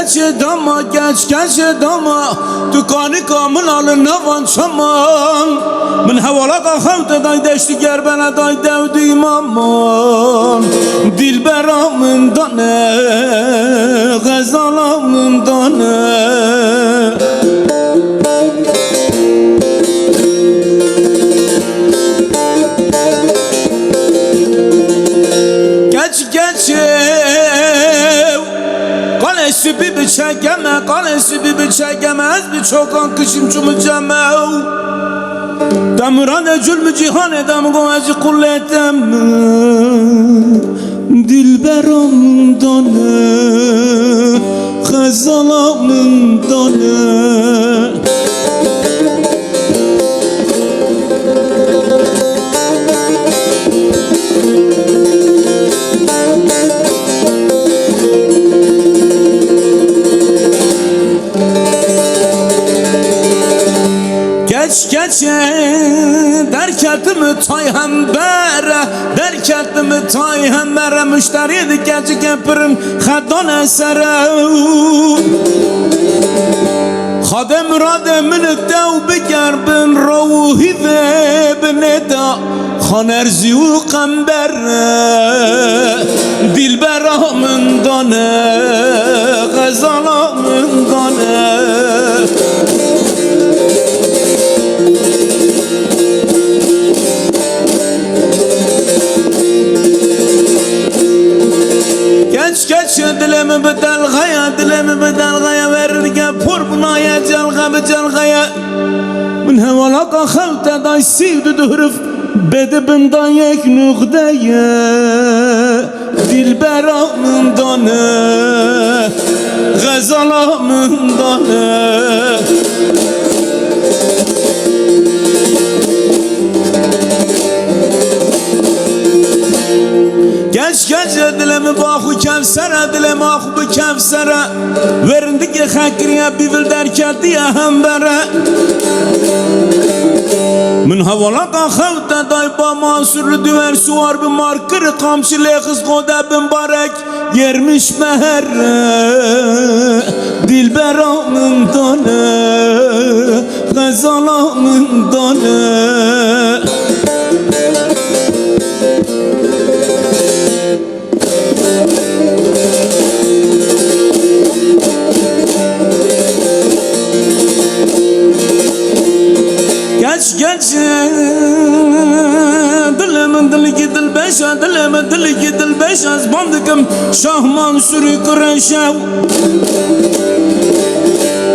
geç dama geç dama Dükkanı kamın alın nevan çaman Min hevala kahvde day deşti gerbene day devdim aman Dilberamın dane Gazalamın dane Kalesi bir çekeme, kalesi bir çekemez bir çokan kışım çumacame. Demuran ecül mü cihan edem kovacı kulletem. Dilberamdan Xezalamdan Geç derketimi tay hembere Derketimi tay hembere Müşteriydi geç kepirin Xeddan esere Xadem rademin dev bigerbin Ruhi ve bineda Xanerzi u qembere Dilberamın dane Gazalamın dane Geç dilemi bedel gaya verirge pur bunaya celgaya Min hevalaka xelte day sivdü dührüf bedibin dayek nüqdeye Dilberamın dane Gazalamın dane Geç dilemi bahu kevsere dilemi ahu kevsere Verindi ki xekriye bivil derketiye hembere Min havalaka xevte dayba mansürlü düver suvar bir markırı kamçı leğiz kode bin barek yermiş meherre Dilberamın dane Gazalamın dane Geç Dilimin dili gidil beşe Dilimin dili gidil beşe Zbandıkım Şah Mansur'u kıreşev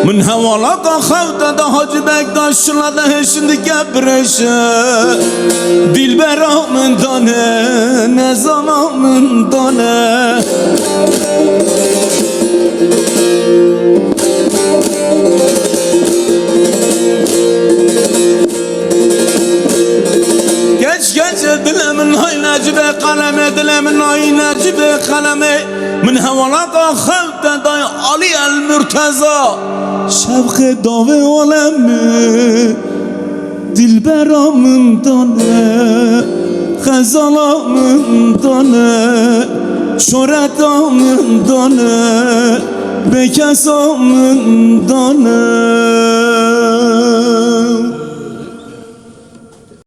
Min hevalaka xevte da Hacı Bektaş'la da heşindi gebreşe Dilberamın dane Nezalamın dane Geç dilemin haynacı be kaleme Dilemin haynacı be kaleme Min hevalaka xevte day Ali el Mürteza Şevk-i dave alemi Dilberamın dane Xezalamın dane Şöhretamın dane Bekesamın dane